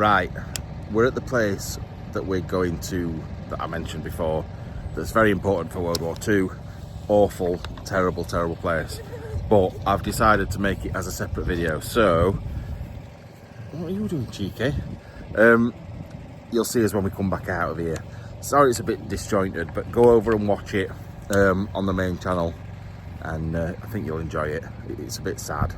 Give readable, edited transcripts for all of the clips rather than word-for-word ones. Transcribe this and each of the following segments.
Right, we're at the place that we're going to, that I mentioned before, that's very important for World War II. Awful, terrible, terrible place. But I've decided to make it as a separate video. So, what are you doing, cheeky? You'll see us when we come back out of here. Sorry it's a bit disjointed, but go over and watch it on the main channel, and I think you'll enjoy it. It's a bit sad.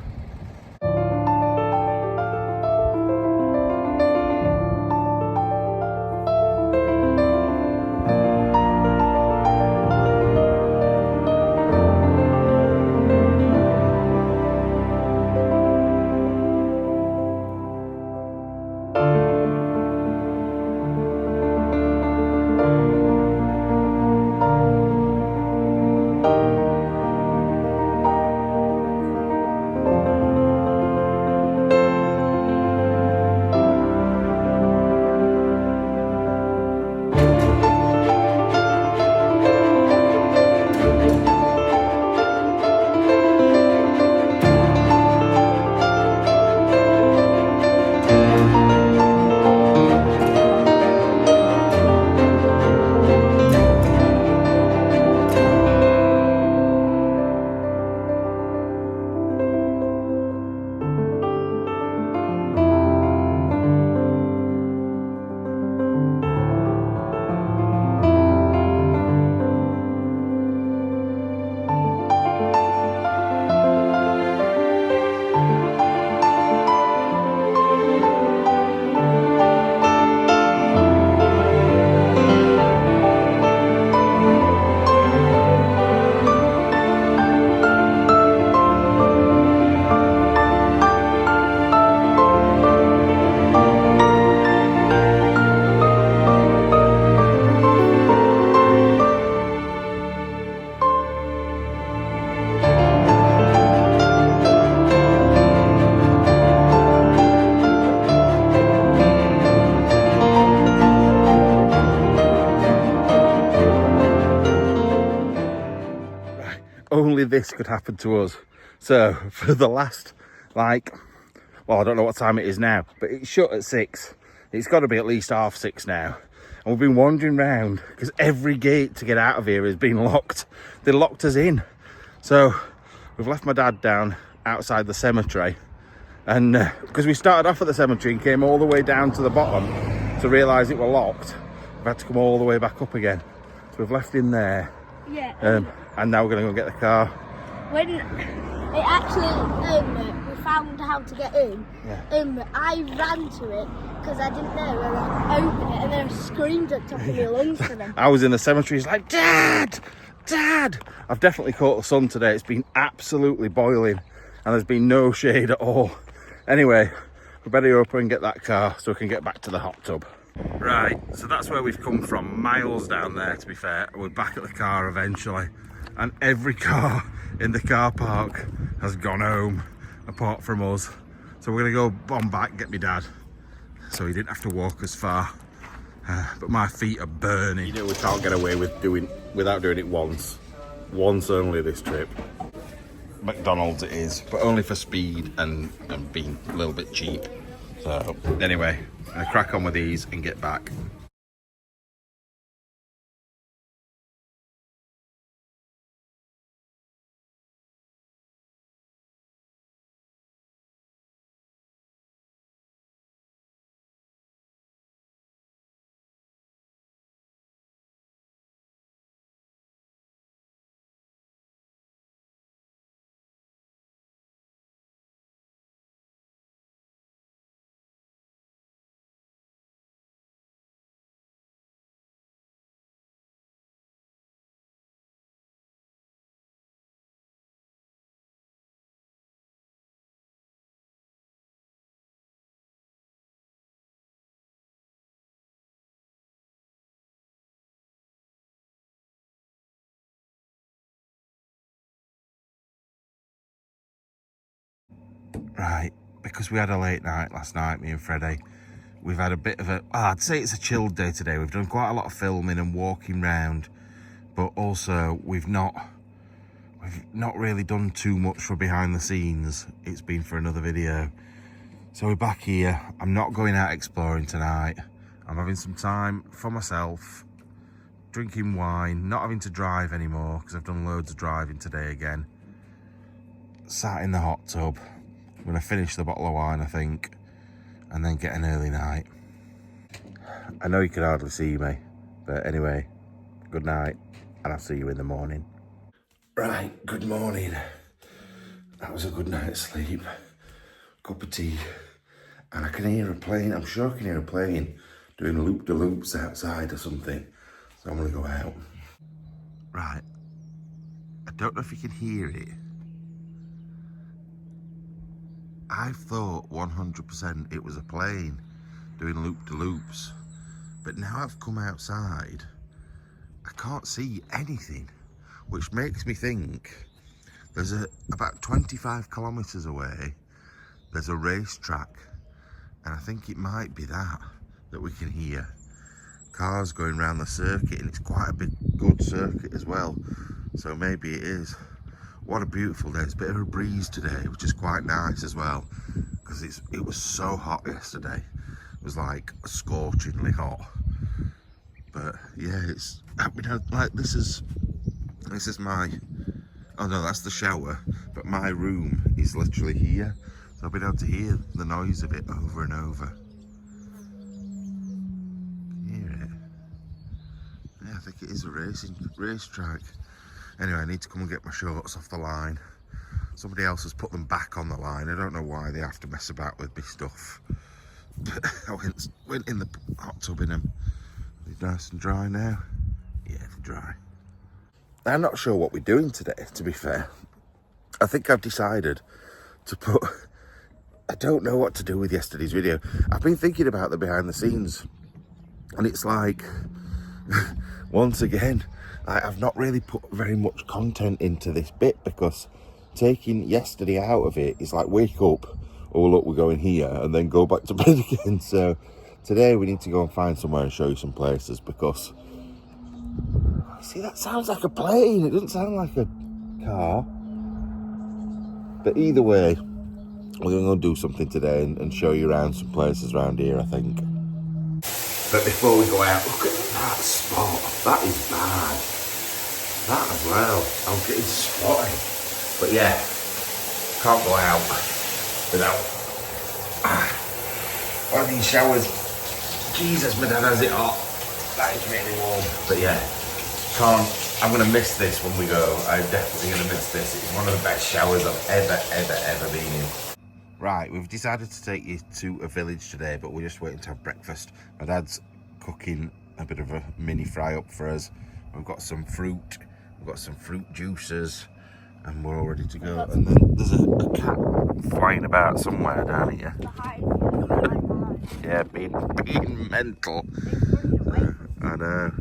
Only this could happen to us. So for the last, like, well, I don't know what time it is now, but it's shut at 6. It's got to be at least 6:30 now. And we've been wandering around because every gate to get out of here has been locked. They locked us in. So we've left my dad down outside the cemetery. And because we started off at the cemetery and came all the way down to the bottom to realise it were locked, we've had to come all the way back up again. So we've left him there. Yeah. And now we're going to go get the car. When it actually, we found how to get in, Yeah. I ran to it because I didn't know where to open it, and then I screamed at the top of my lungs for them. I was in the cemetery, he's like, Dad! Dad! I've definitely caught the sun today. It's been absolutely boiling and there's been no shade at all. Anyway, we better go up and get that car so we can get back to the hot tub. Right, so that's where we've come from, miles down there to be fair. We're back at the car eventually, and every car in the car park has gone home apart from us. So we're gonna go on back, get my dad, so he didn't have to walk as far. But my feet are burning. You know we can't get away with without doing it once only this trip. McDonald's it is, but only for speed and being a little bit cheap. So anyway, I'm gonna crack on with these and get back. Right, because we had a late night last night, me and Freddie, we've had a bit of I'd say it's a chilled day today. We've done quite a lot of filming and walking round, but also we've not really done too much for behind the scenes. It's been for another video. So we're back here. I'm not going out exploring tonight. I'm having some time for myself, drinking wine, not having to drive anymore because I've done loads of driving today again. Sat in the hot tub. I'm going to finish the bottle of wine, I think, and then get an early night. I know you can hardly see me, but anyway, good night, and I'll see you in the morning. Right, good morning. That was a good night's sleep. Cup of tea. And I can hear a plane, I'm sure I can hear a plane doing loop-de-loops outside or something. So I'm gonna go out. Right, I don't know if you can hear it. I thought 100% it was a plane doing loop-de-loops. But now I've come outside, I can't see anything, which makes me think there's about 25 kilometres away, there's a racetrack. And I think it might be that we can hear. Cars going around the circuit, and it's quite a good circuit as well. So maybe it is. What a beautiful day. It's a bit of a breeze today, which is quite nice as well. Because it was so hot yesterday. It was like scorchingly hot. But yeah, like this is my, oh no, that's the shower. But my room is literally here. So I've been able to hear the noise of it over and over. Can you hear it? Yeah, I think it is a racetrack. Anyway, I need to come and get my shorts off the line. Somebody else has put them back on the line. I don't know why they have to mess about with my stuff. But I went in the hot tub in them. They're nice and dry now. Yeah, they're dry. I'm not sure what we're doing today, to be fair. I think I've decided to put... I don't know what to do with yesterday's video. I've been thinking about the behind the scenes, and it's like, once again, I've not really put very much content into this bit, because taking yesterday out of it is like wake up, oh look, we're going here, and then go back to bed again. So today we need to go and find somewhere and show you some places, because, see, that sounds like a plane. It doesn't sound like a car. But either way, we're going to go do something today and show you around some places around here, I think. But before we go out, look at that spot. That is bad. That as well. I'm getting spotty. But yeah, can't go out without one of these showers. Jesus, my dad has it hot. That is really warm. But yeah, I'm going to miss this when we go. I'm definitely going to miss this. It's one of the best showers I've ever been in. Right, we've decided to take you to a village today, but we're just waiting to have breakfast. My dad's cooking a bit of a mini fry up for us. We've got some fruit, we've got some fruit juices, and we're all ready to go. And then there's a cat flying about somewhere down here. Yeah, being mental. I know.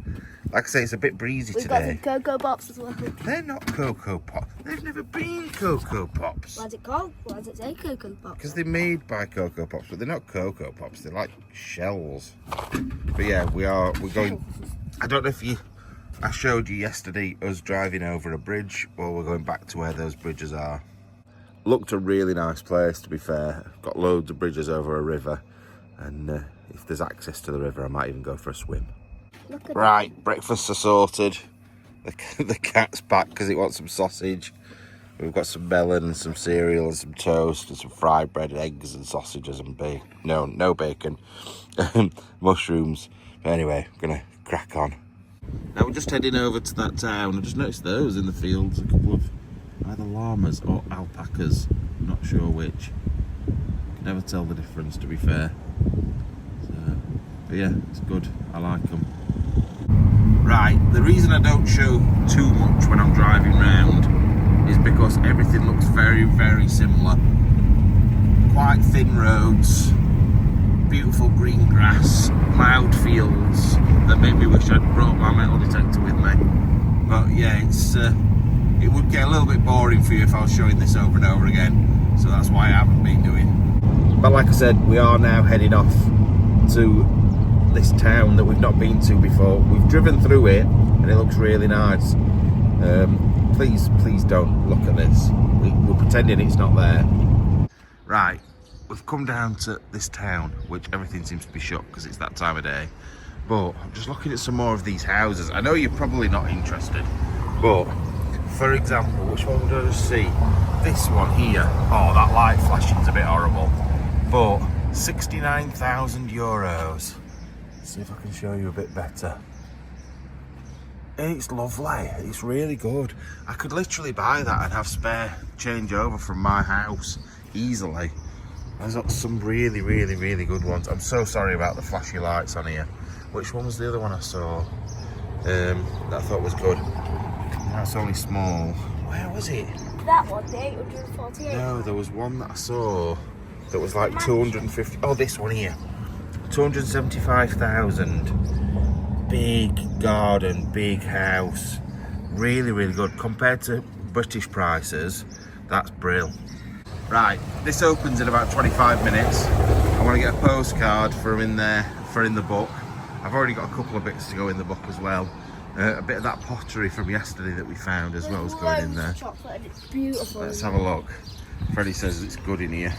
Like I say, it's a bit breezy today. We've got some Cocoa Pops as well. They're not Cocoa Pops. They've never been Cocoa Pops. What's it called? Why does it say Cocoa Pops? Because they're made by Cocoa Pops, but they're not Cocoa Pops. They're like shells. But yeah, we're going... I don't know if I showed you yesterday us driving over a bridge. Well, we're going back to where those bridges are. Looked a really nice place, to be fair. Got loads of bridges over a river. And if there's access to the river, I might even go for a swim. Right, breakfasts are sorted. The cat's back because it wants some sausage. We've got some melon and some cereal and some toast and some fried bread and eggs and sausages and bacon. No bacon. Mushrooms. But anyway, I'm going to crack on. Now we're just heading over to that town. I just noticed those in the fields. A couple of either llamas or alpacas. I'm not sure which. Can never tell the difference, to be fair. But yeah, it's good. I like them. Right, the reason I don't show too much when I'm driving round is because everything looks very, very similar. Quite thin roads, beautiful green grass, mild fields that make me wish I'd brought my metal detector with me. But yeah, it would get a little bit boring for you if I was showing this over and over again. So that's why I haven't been doing. But like I said, we are now heading off to this town that we've not been to before. We've driven through it and it looks really nice. Please don't look at this. We're pretending it's not there. Right, we've come down to this town, which everything seems to be shut because it's that time of day. But I'm just looking at some more of these houses. I know you're probably not interested, but for example, which one would I just see? This one here. Oh, that light flashing's a bit horrible. But 69,000 euros. See if I can show you a bit better. It's lovely. It's really good. I could literally buy that and have spare change over from my house easily. There's got some really good ones. I'm so sorry about the flashy lights on here. Which one was the other one I saw? That I thought was good. That's only small. Where was it? That one, the 848. No, there was one that I saw that was like 250. Oh, this one here. 275,000. Big garden, big house. Really good. Compared to British prices, that's brilliant. Right, this opens in about 25 minutes. I want to get a postcard for in there, for in the book. I've already got a couple of bits to go in the book as well. A bit of that pottery from yesterday that we found as well is going in there. Chocolate and it's beautiful. Let's have a look. Freddie says it's good in here.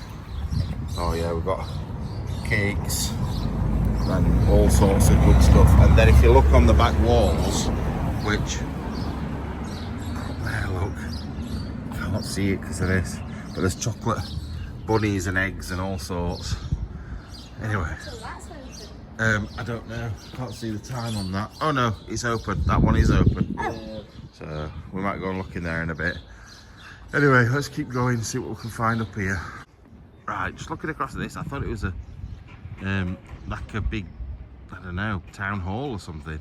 Oh yeah, we've got cakes and all sorts of good stuff. And then if you look on the back walls, which, there look, can't see it because of this, but there's chocolate bunnies and eggs and all sorts. Anyway. So that's open. I don't know. Can't see the time on that. Oh no, it's open. That one is open. Oh. So we might go and look in there in a bit. Anyway, let's keep going and see what we can find up here. Right, just looking across at this, I thought it was a like a big, I don't know, town hall or something.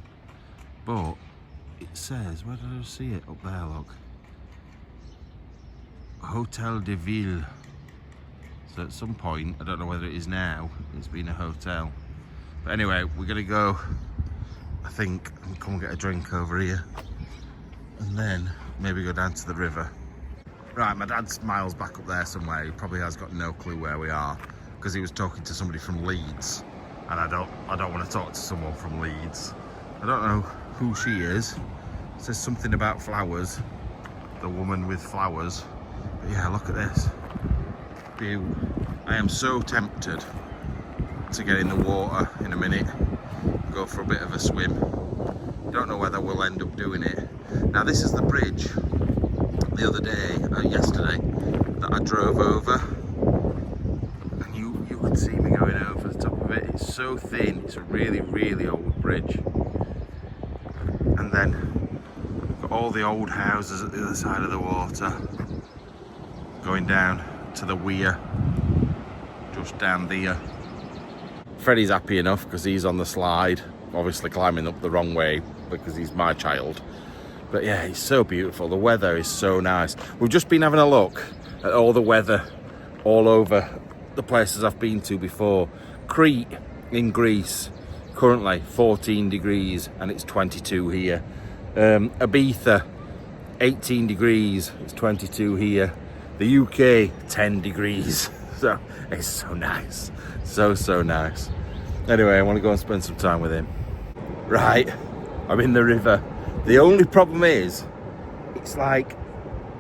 But it says, where did I see it? Up there, look. Hotel de Ville. So at some point, I don't know whether it is now, it's been a hotel. But anyway, we're gonna go, I think, and come and get a drink over here. And then maybe go down to the river. Right, my dad's miles back up there somewhere. He probably has got no clue where we are because he was talking to somebody from Leeds. And I don't want to talk to someone from Leeds. I don't know who she is. It says something about flowers. The woman with flowers. But yeah, look at this. View. I am so tempted to get in the water in a minute, go for a bit of a swim. Don't know whether we'll end up doing it. Now this is the bridge the other day, yesterday, that I drove over, and you could see me going over the top of it. It's so thin, it's a really old bridge. And then got all the old houses at the other side of the water, going down to the weir, just down there. Freddie's happy enough because he's on the slide, obviously climbing up the wrong way because he's my child. But yeah, it's so beautiful. The weather is so nice. We've just been having a look at all the weather all over the places I've been to before. Crete in Greece, currently 14 degrees and it's 22 here. Ibiza, 18 degrees, it's 22 here. The UK, 10 degrees. So it's so nice. So nice. Anyway, I want to go and spend some time with him. Right, I'm in the river. The only problem is, it's like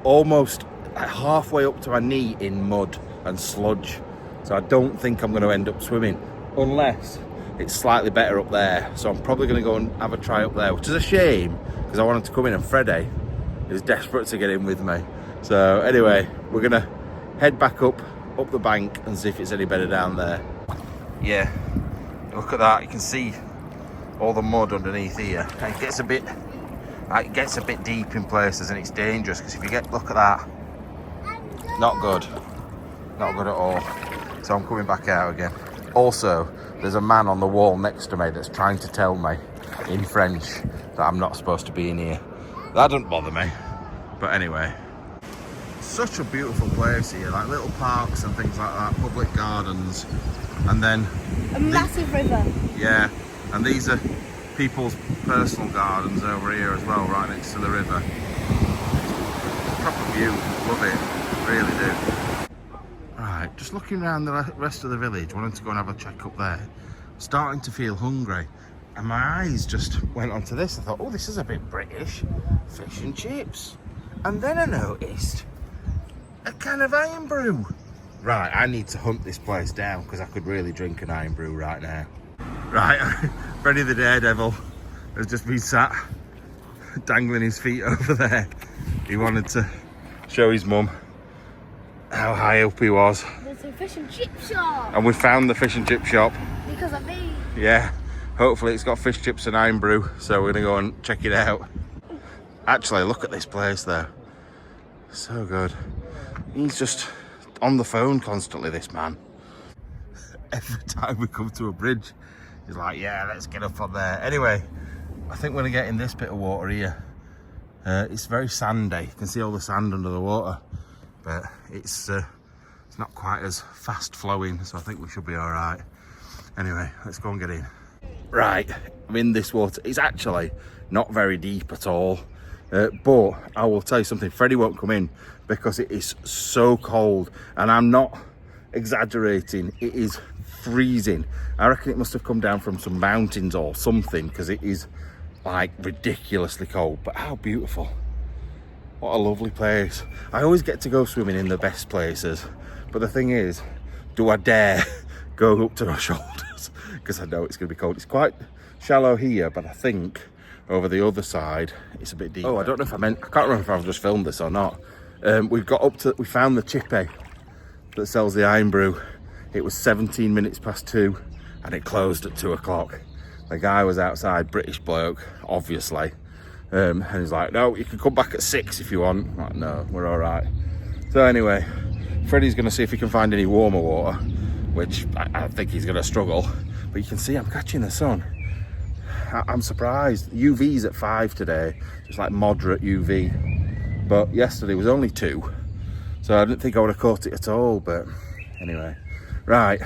almost halfway up to my knee in mud and sludge. So I don't think I'm going to end up swimming, unless it's slightly better up there. So I'm probably going to go and have a try up there, which is a shame, because I wanted to come in and Freddie is desperate to get in with me. So anyway, we're going to head back up the bank and see if it's any better down there. Yeah, look at that. You can see all the mud underneath here. It gets a bit deep in places and it's dangerous because if you look at that, not good at all. So I'm coming back out again. Also, there's a man on the wall next to me that's trying to tell me in French that I'm not supposed to be in here. That doesn't bother me, but anyway, such a beautiful place here, like little parks and things like that, public gardens, and then a massive river. Yeah, and these are people's personal gardens over here as well, right next to the river. Proper view, love it, really do. Right, just looking around the rest of the village, wanting to go and have a check up there. Starting to feel hungry, and my eyes just went onto this. I thought, oh, this is a bit British, fish and chips. And then I noticed a can of iron brew. Right, I need to hunt this place down because I could really drink an iron brew right now. Right, Freddy the Daredevil has just been sat dangling his feet over there. He wanted to show his mum how high up he was. There's a fish and chip shop. And we found the fish and chip shop. Because of me. Yeah, hopefully it's got fish chips and iron brew, so we're gonna go and check it out. Actually, look at this place though. So good. He's just on the phone constantly, this man. Every time we come to a bridge, he's like, yeah, let's get up on there. Anyway, I think we're gonna get in this bit of water here. It's very sandy. You can see all the sand under the water, but it's not quite as fast flowing, so I think we should be all right. Anyway, let's go and get in. Right, I'm in this water. It's actually not very deep at all, but I will tell you something, Freddie won't come in because it is so cold, and I'm not exaggerating, it is freezing. I reckon it must have come down from some mountains or something, because it is like ridiculously cold. But how beautiful. What a lovely place. I always get to go swimming in the best places, but the thing is, do I dare go up to my shoulders? Because I know it's going to be cold. It's quite shallow here, but I think over the other side it's a bit deeper. Oh, I don't know if I can't remember if I've just filmed this or not. We found the chippy that sells the iron brew. It was 17 minutes past 2 and it closed at 2 o'clock. The guy was outside, British bloke, obviously, and he's like, no, you can come back at 6 if you want. I'm like, no, we're all right. So anyway, Freddie's going to see if he can find any warmer water, which I think he's going to struggle. But you can see I'm catching the sun. I'm surprised. UV's at 5 today, just like moderate UV. But yesterday was only 2, so I didn't think I would have caught it at all. But anyway, right,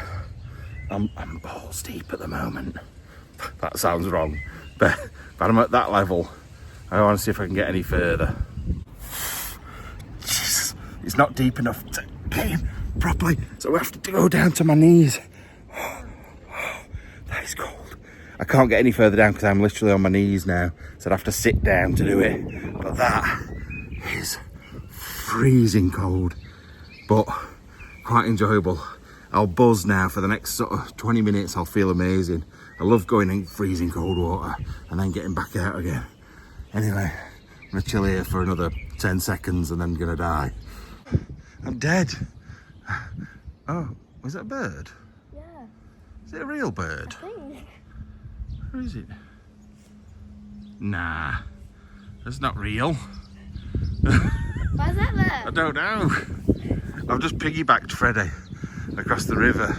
I'm balls deep at the moment. That sounds wrong, but I'm at that level. I want to see if I can get any further. Jesus, it's not deep enough to get in properly, so I have to go down to my knees. That is cold. I can't get any further down because I'm literally on my knees now, so I'd have to sit down to do it. But that is freezing cold, but quite enjoyable. I'll buzz now for the next sort of 20 minutes. I'll feel amazing. I love going in freezing cold water and then getting back out again. Anyway, I'm gonna chill here for another 10 seconds and then gonna die. I'm dead. Oh, was that a bird? Yeah. Is it a real bird? I think. Where is it? Nah, it's not real. Why is that there? I don't know. I've just piggybacked Freddie across the river.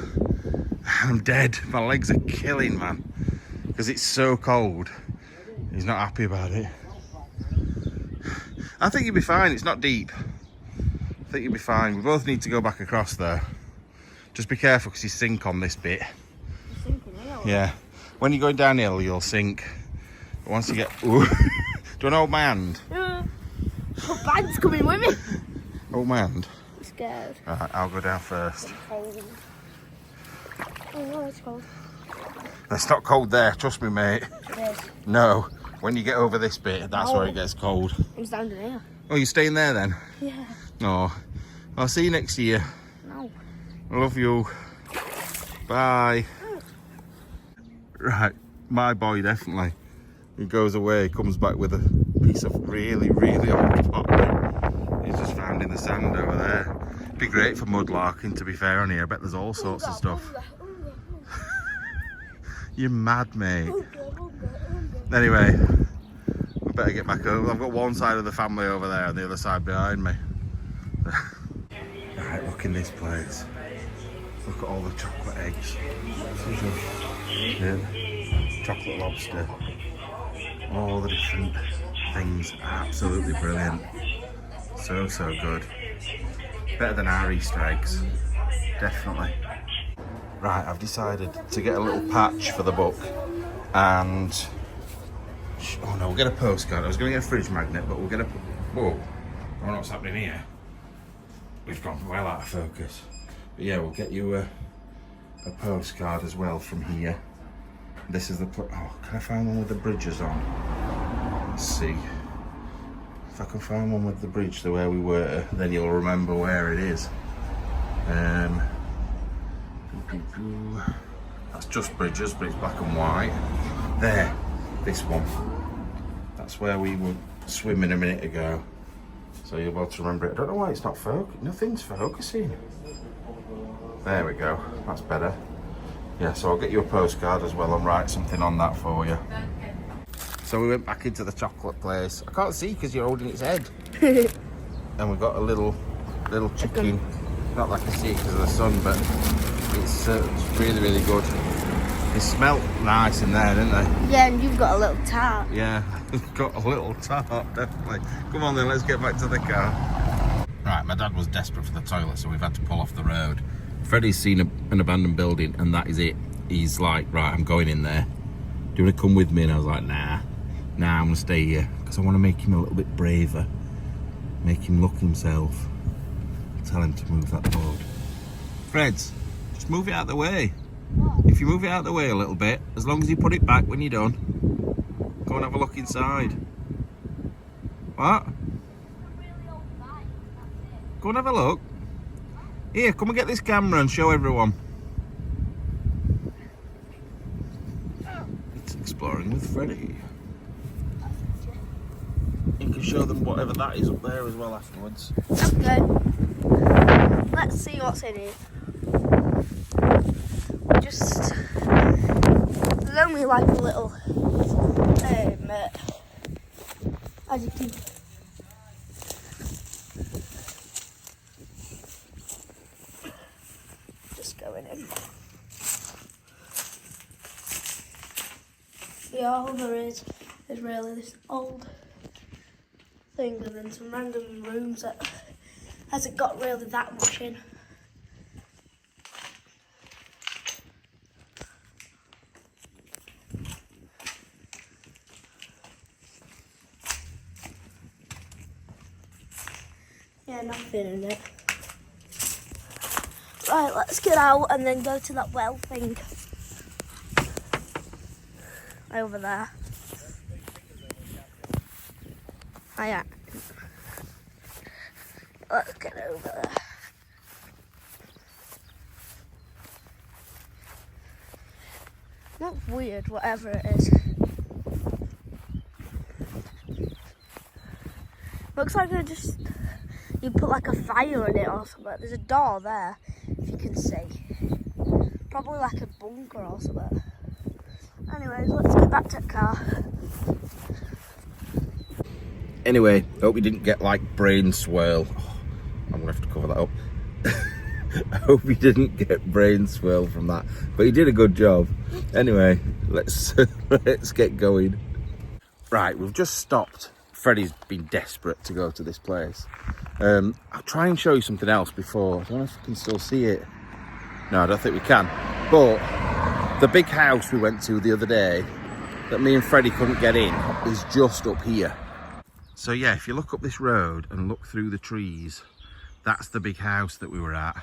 I'm dead. My legs are killing, man, because it's so cold. He's not happy about it. I think you'll be fine. It's not deep. I think you'll be fine. We both need to go back across there. Just be careful because you sink on this bit. You're sinking here. Yeah. When you're going downhill, you'll sink. But once you get... Ooh. Do you want to hold my hand? My bag's coming with me. Hold my hand. I'm scared. Alright, I'll go down first. Oh no, it's cold. It's not cold there, trust me, mate. It is. No. When you get over this bit, that's where it gets cold. I'm standing here. Oh, you're staying there then? Yeah. No. I'll see you next year. No. I love you. Bye. Right, my boy definitely. He goes away, comes back with a piece of really, really old pottery. He's just found in the sand over there. It'd be great for mudlarking, to be fair, on here. I bet there's all sorts of stuff. You're mad, mate. Anyway, we better get back over. I've got one side of the family over there and the other side behind me. Right, look in this place. Look at all the chocolate eggs. Yeah. Chocolate lobster. All the different things are absolutely brilliant. So good. Better than our Easter eggs. Definitely. Right, I've decided to get a little patch for the book and... Oh no, we'll get a postcard. I was going to get a fridge magnet, but we'll get a... Whoa, I don't know what's happening here. We've gone well out of focus. But yeah, we'll get you a postcard as well from here. This is the... Oh, can I find one with the bridges on? Let's see. If I can find one with the bridge to where we were, then you'll remember where it is. That's just bridges, but it's black and white. There, this one. That's where we were swimming a minute ago. So you're able to remember it. I don't know why it's not focusing. Nothing's focusing. There we go. That's better. Yeah, so I'll get you a postcard as well and write something on that for you. So we went back into the chocolate place. I can't see because you're holding its head. And we got a little chicken. Not like I can see it because of the sun, but it's really, really good. They smelt nice in there, didn't they? Yeah, and you've got a little tart. Yeah, got a little tart, definitely. Come on then, let's get back to the car. Right, my dad was desperate for the toilet, so we've had to pull off the road. Freddie's seen an abandoned building, and that is it. He's like, right, I'm going in there. Do you want to come with me? And I was like, nah, I'm going to stay here, because I want to make him a little bit braver. Make him look himself. Tell him to move that board. Freds, just move it out of the way. If you move it out of the way a little bit, as long as you put it back when you're done, go and have a look inside. What? Go and have a look. Here, come and get this camera and show everyone. It's exploring with Freddie. You can show them whatever that is up there as well afterwards. Okay. Let's see what's in here. There's only like a little as you can just going in. Yeah, all there is really this old thing and then some random rooms that hasn't got really that much in. Yeah, nothing in it. Right, let's get out and then go to that well thing. Over there. Oh yeah. Let's get over there. Not weird, whatever it is. Looks like you put like a fire in it or something. There's a door there, if you can see. Probably like a bunker or something. Anyways, let's get back to the car. Anyway, hope you didn't get like brain swirl. Oh, I'm gonna have to cover that up. I hope you didn't get brain swirl from that, but you did a good job. Anyway, let's get going. Right, we've just stopped. Freddie's been desperate to go to this place. I'll try and show you something else before. I don't know if you can still see it. No, I don't think we can. But the big house we went to the other day that me and Freddie couldn't get in is just up here. So yeah, if you look up this road and look through the trees, that's the big house that we were at.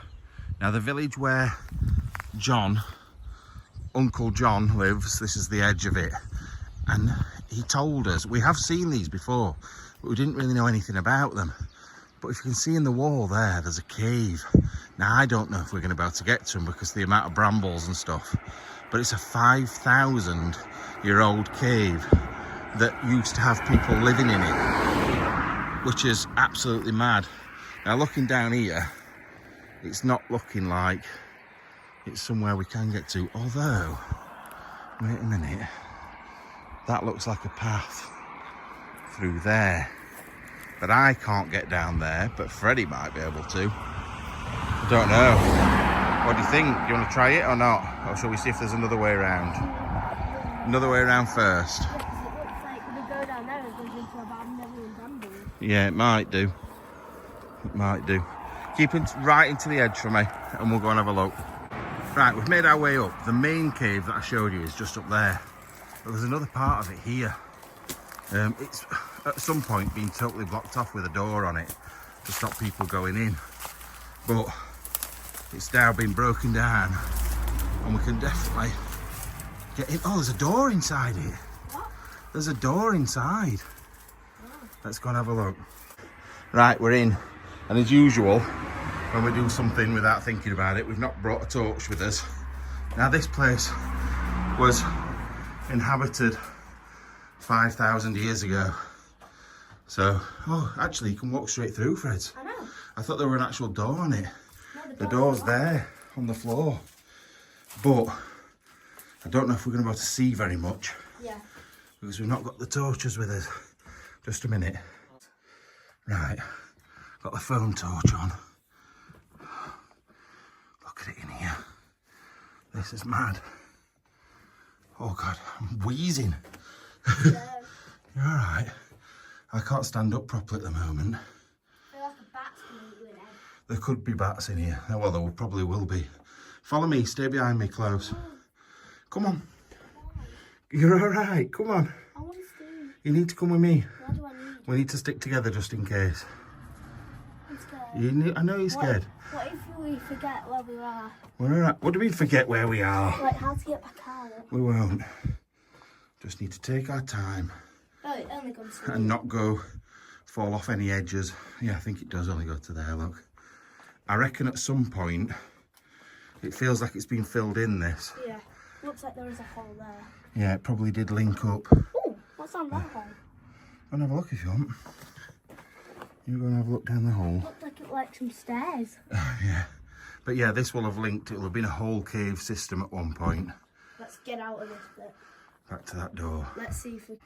Now the village where Uncle John lives, this is the edge of it. And he told us, we have seen these before, but we didn't really know anything about them. But if you can see in the wall there's a cave. Now I don't know if we're going to be able to get to them because of the amount of brambles and stuff. But it's a 5,000-year-old cave that used to have people living in it, which is absolutely mad. Now looking down here, it's not looking like it's somewhere we can get to, although, wait a minute, that looks like a path through there. But I can't get down there, but Freddie might be able to. I don't know. What do you think? Do you want to try it or not? Or shall we see if there's another way around? Another way around first. Yeah, 'cause it looks like we go down there and goes into a abandoned brambles. Yeah, it might do. It might do. Keep it right into the edge for me and we'll go and have a look. Right, we've made our way up. The main cave that I showed you is just up there. But there's another part of it here. It's at some point been totally blocked off with a door on it to stop people going in. But it's now been broken down and we can definitely get in. Oh, there's a door inside it. What? There's a door inside. Oh. Let's go and have a look. Right, we're in. And as usual, when we do something without thinking about it. We've not brought a torch with us. Now this place was inhabited 5,000 years ago. So, oh, actually you can walk straight through, Fred. I know. I thought there were an actual door on it. No, The door's there on the floor. But I don't know if we're going to be able to see very much. Yeah. Because we've not got the torches with us. Just a minute. Right, got the phone torch on. Look at it in here. This is mad. Oh God, I'm wheezing. Yeah. You're alright. I can't stand up properly at the moment. I feel like a bat's gonna eat you in head. There could be bats in here. Oh, well, there probably will be. Follow me, stay behind me close. Come on. You're alright, come on. I want to stay. You need to come with me. What do I need? We need to stick together just in case. I'm scared. I know you're scared. What if we forget where we are? We're alright. What do we forget where we are? Like how to get back out? We won't. Just need to take our time Oh, it only goes to and not fall off any edges. Yeah, I think it does only go to there, look. I reckon at some point it feels like it's been filled in, this. Yeah. Looks like there is a hole there. Yeah, it probably did link up. Oh, what's on that hole? Go and have a look if you want. You go and have a look down the hole. Looked like it like some stairs. Yeah. But yeah, this will have linked. It will have been a whole cave system at one point. Let's get out of this bit. Back to that door. Let's see if we...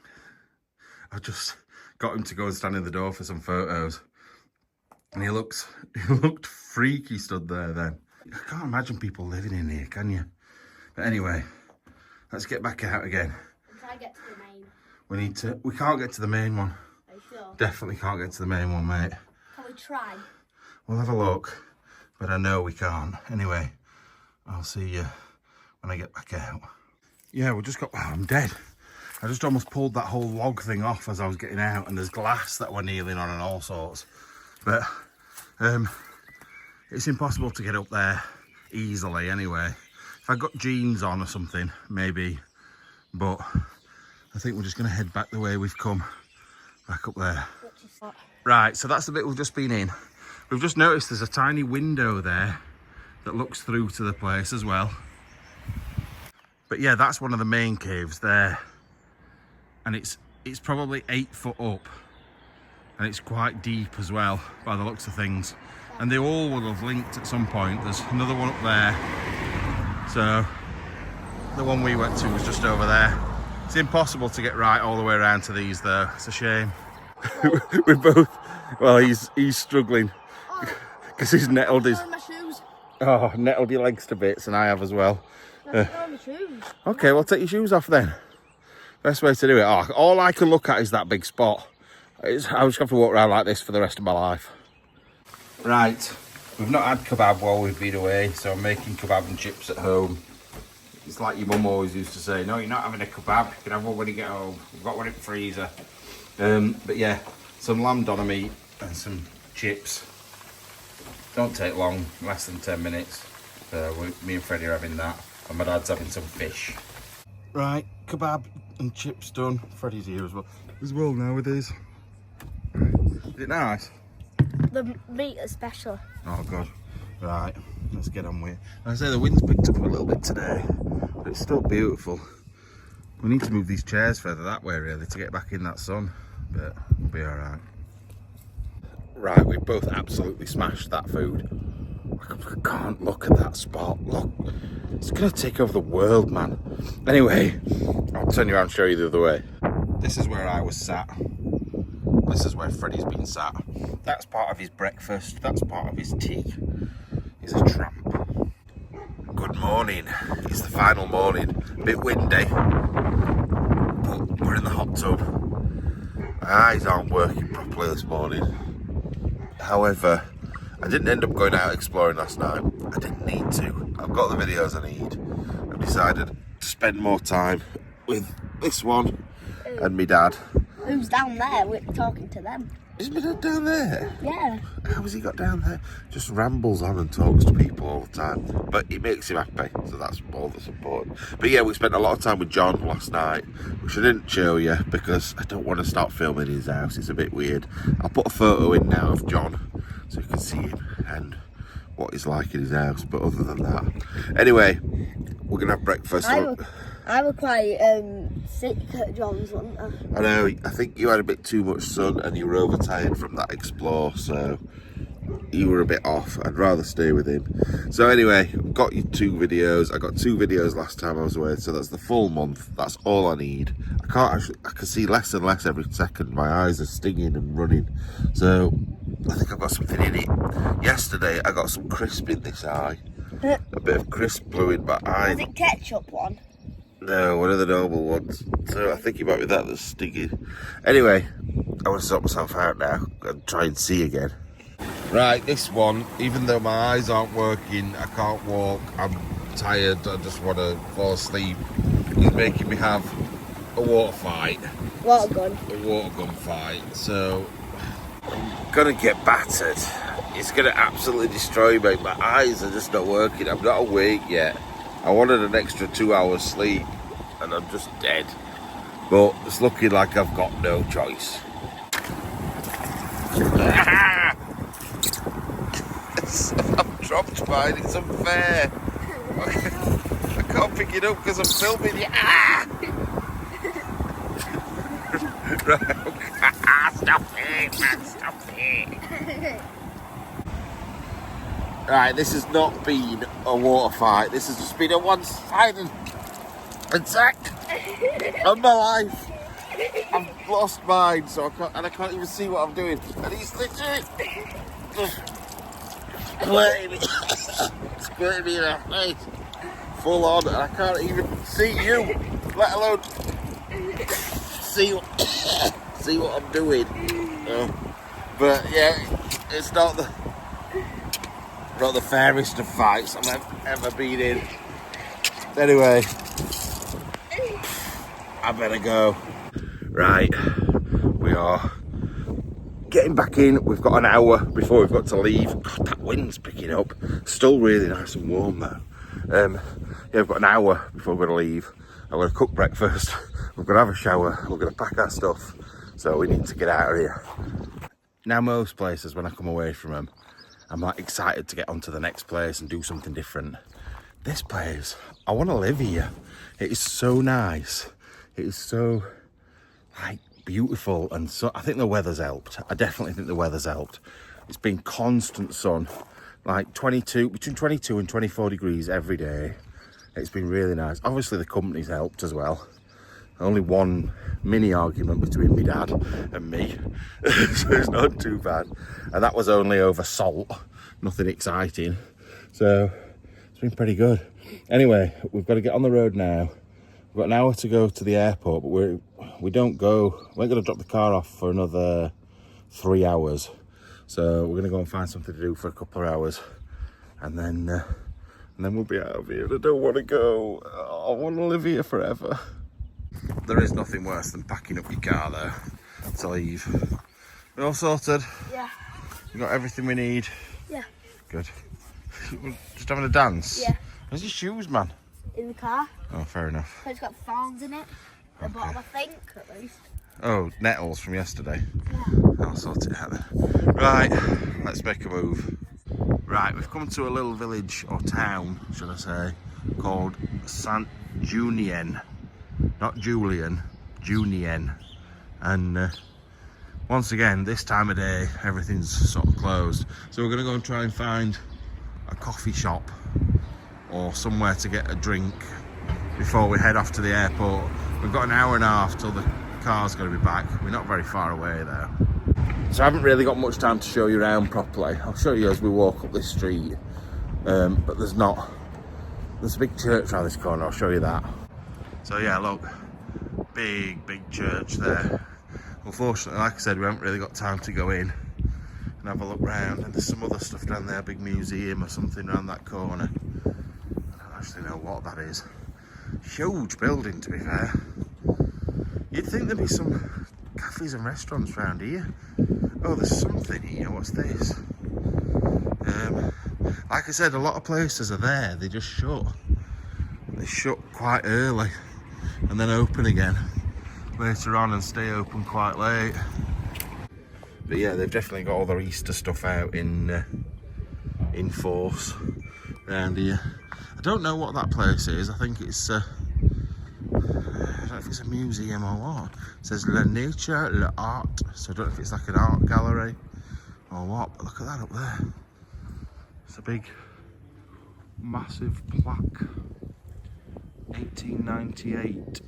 I just got him to go and stand in the door for some photos. And he looked freaky stood there then. I can't imagine people living in here, can you? But anyway, let's get back out again. And try to get to the main. We can't get to the main one. Are you sure? Definitely can't get to the main one, mate. Can we try? We'll have a look, but I know we can't. Anyway, I'll see you when I get back out. Yeah, I'm dead. I just almost pulled that whole log thing off as I was getting out, and there's glass that we're kneeling on and all sorts. But it's impossible to get up there easily anyway. If I got jeans on or something, maybe, but I think we're just going to head back the way we've come, back up there. Right, so that's the bit we've just been in. We've just noticed there's a tiny window there that looks through to the place as well. But yeah, that's one of the main caves there. And it's probably 8 foot up. And it's quite deep as well, by the looks of things. And they all will have linked at some point. There's another one up there. So the one we went to was just over there. It's impossible to get right all the way around to these though. It's a shame. We're both, well, he's struggling because he's nettled his, nettled your legs to bits, and I have as well. Okay, well, take your shoes off then. Best way to do it. Oh, all I can look at is that big spot. I'll just have to walk around like this for the rest of my life. Right, we've not had kebab while we've been away, so I'm making kebab and chips at home. It's like your mum always used to say, no, you're not having a kebab, you can have one when you get home. We've got one in the freezer. But yeah, some lamb doner meat and some chips. Don't take long, less than 10 minutes. Me and Freddie are having that, and my dad's having some fish. Right, kebab and chips done. Freddie's here as well now with his. Is it nice? The meat especially. Oh God. Right, let's get on with it. I say the wind's picked up a little bit today, but it's still beautiful. We need to move these chairs further that way really to get back in that sun, but we'll be all right. Right, we both absolutely smashed that food. I can't look at that spot. Look, it's gonna take over the world, man. Anyway, I'll turn you around and show you the other way. This is where I was sat. This is where Freddie's been sat. That's part of his breakfast. That's part of his tea. He's a tramp. Good morning. It's the final morning. A bit windy, but we're in the hot tub. My eyes aren't working properly this morning. However, I didn't end up going out exploring last night. I didn't need to. I've got the videos I need. I've decided to spend more time with this one and my dad. Who's down there? We're talking to them. Is my dad down there? Yeah. How has he got down there? Just rambles on and talks to people all the time. But it makes him happy, so that's all that's important. But yeah, we spent a lot of time with John last night, which I didn't show you because I don't want to start filming his house. It's a bit weird. I'll put a photo in now of John so you can see him. And what he's like in his house, but other than that. Anyway, we're gonna have breakfast. I were quite sick at John's, wasn't I? I know, I think you had a bit too much sun and you were overtired from that explore, so you were a bit off. I'd rather stay with him. So anyway, got you 2 videos. I got 2 videos last time I was away, so that's the full month. That's all I need. I can see less and less every second. My eyes are stinging and running. So I think I've got something in it. Yesterday I got some crisp in this eye. A bit of crisp blew in my eye. Was it ketchup one? No, one of the normal ones. So I think it might be that that's stinging. Anyway, I want to sort myself out now and try and see again. Right, this one, even though my eyes aren't working, I can't walk, I'm tired, I just want to fall asleep. He's making me have a water fight. Water gun. A water gun fight. So I'm gonna get battered. It's gonna absolutely destroy me. My eyes are just not working. I'm not awake yet. I wanted an extra 2 hours sleep and I'm just dead. But it's looking like I've got no choice. I've dropped mine, it's unfair. I can't pick it up because I'm filming it. Stop it, man, stop it. Right, this has not been a water fight. This has just been a one-sided attack on my life. I've lost mine, so I can't even see what I'm doing. And he's literally just squirting me in the face, full on, and I can't even see you, let alone see what I'm doing. But yeah, it's not the fairest of fights I've ever been in. Anyway, I better go. Right, we are getting back in. We've got an hour before we've got to leave. God, that wind's picking up. Still really nice and warm though. Yeah, we've got an hour before we're going to leave. I'm going to cook breakfast. We're going to have a shower. We're going to pack our stuff. So we need to get out of here. Now most places, when I come away from them, I'm like excited to get on to the next place and do something different. This place, I want to live here. It is so nice. It is so like beautiful, and so I think the weather's helped. I definitely think the weather's helped. It's been constant sun, like between 22 and 24 degrees every day. It's been really nice. Obviously the company's helped as well. Only one mini argument between my dad and me, so it's not too bad. And that was only over salt, nothing exciting. So it's been pretty good. Anyway, we've got to get on the road now. We've got an hour to go to the airport, but we ain't going to drop the car off for another 3 hours. So we're going to go and find something to do for a couple of hours, and then we'll be out of here. I don't want to go. I want to live here forever. There is nothing worse than packing up your car though to leave. We're all sorted? Yeah. You got everything we need? Yeah. Good. Just having a dance? Yeah. Where's your shoes, man? In the car. Oh, fair enough. It's got thorns in it. At the bottom, I think, at least. Oh, nettles from yesterday? Yeah. I'll sort it out then. Right, let's make a move. Right, we've come to a little village, or town, should I say, called Saint Junien. Not Julian, Junien. And once again, this time of day, everything's sort of closed. So we're going to go and try and find a coffee shop or somewhere to get a drink before we head off to the airport. We've got an hour and a half till the car's going to be back. We're not very far away though. So I haven't really got much time to show you around properly. I'll show you as we walk up this street. But there's a big church around this corner, I'll show you that. So yeah, look, big church there. Unfortunately, like I said, we haven't really got time to go in and have a look round. And there's some other stuff down there, a big museum or something around that corner. I don't actually know what that is. Huge building, to be fair. You'd think there'd be some cafes and restaurants around here. Oh, there's something here. What's this? Like I said, a lot of places are there. They just shut. They shut quite early and then open again later on and stay open quite late. But yeah, they've definitely got all their Easter stuff out in in force around here. I don't know what that place is. I think it's I don't know if it's a museum or what. It says La Nature, Le Art. So I don't know if it's like an art gallery or what, but look at that up there. It's a big, massive plaque. 1898.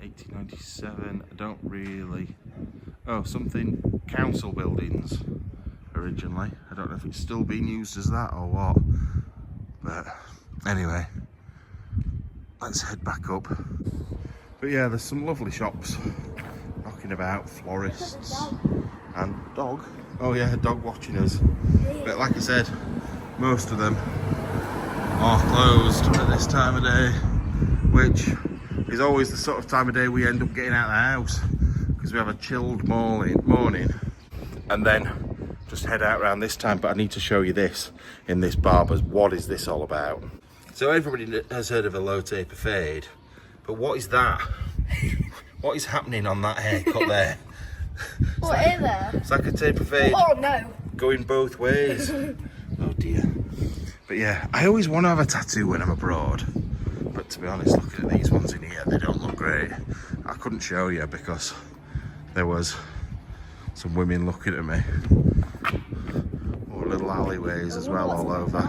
1897, I don't really... Oh, something, council buildings originally. I don't know if it's still being used as that or what. But anyway, let's head back up. But yeah, there's some lovely shops knocking about, florists and dog. Oh yeah, dog watching us. But like I said, most of them are closed at this time of day, which is always the sort of time of day we end up getting out of the house because we have a chilled morning and then just head out around this time. But I need to show you this in this barber's. What is this all about? So everybody has heard of a low taper fade, but what is that? What is happening on that haircut there? What is there? It's like a taper fade. Oh no! Going both ways. Oh dear. But yeah, I always want to have a tattoo when I'm abroad. But to be honest, looking at these ones in here, they don't look great. I couldn't show you because there was some women looking at me. Or little alleyways as well all over.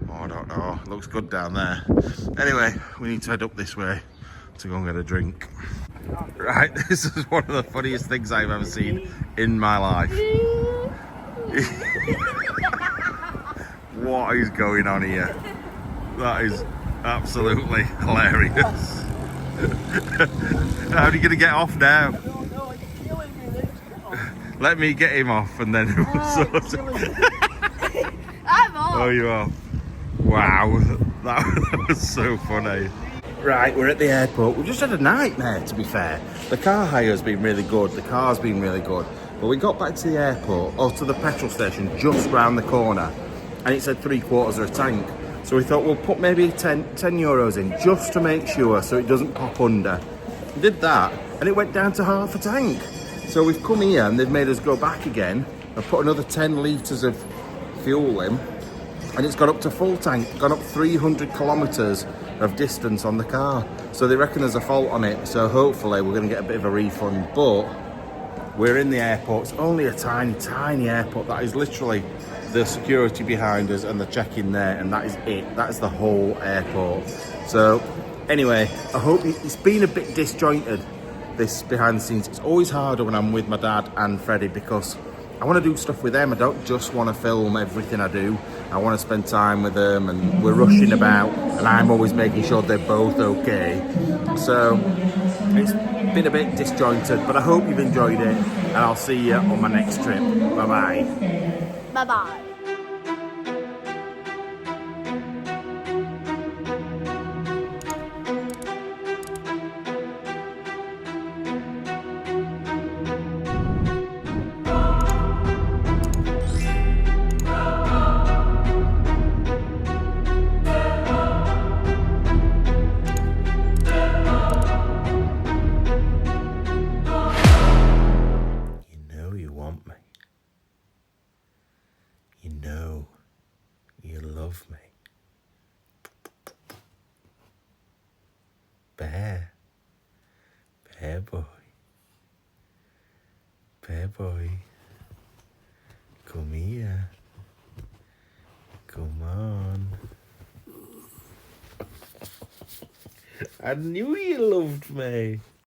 Oh, I don't know. It looks good down there. Anyway, we need to head up this way to go and get a drink. Right, this is one of the funniest things I've ever seen in my life. What is going on here? That is absolutely hilarious. How are you going to get off now? Let me get him off and then we'll sort it. I'm off. Oh, you are? Wow, that was so funny. Right, we're at the airport. We've just had a nightmare, to be fair. The car hire's been really good. The car's been really good. But we got back to the airport, or to the petrol station, just round the corner. And it said 3/4 of a tank. So we thought we'll put maybe 10 euros in, just to make sure, so it doesn't pop under. We did that, and it went down to half a tank. So we've come here, and they've made us go back again, and put another 10 litres of fuel in. And it's gone up to full tank, gone up 300 kilometres of distance on the car. So they reckon there's a fault on it. So hopefully we're going to get a bit of a refund. But we're in the airport. It's only a tiny, tiny airport. That is literally the security behind us and the check-in there. And that is it. That is the whole airport. So anyway, I hope it's been a bit disjointed, this behind the scenes. It's always harder when I'm with my dad and Freddie because I want to do stuff with them. I don't just want to film everything I do. I want to spend time with them, and we're rushing about, and I'm always making sure they're both okay. So it's been a bit disjointed, but I hope you've enjoyed it, and I'll see you on my next trip. Bye-bye. Bye-bye. You know you love me. Bear. Bear boy. Bear boy. Come here. Come on. I knew you loved me.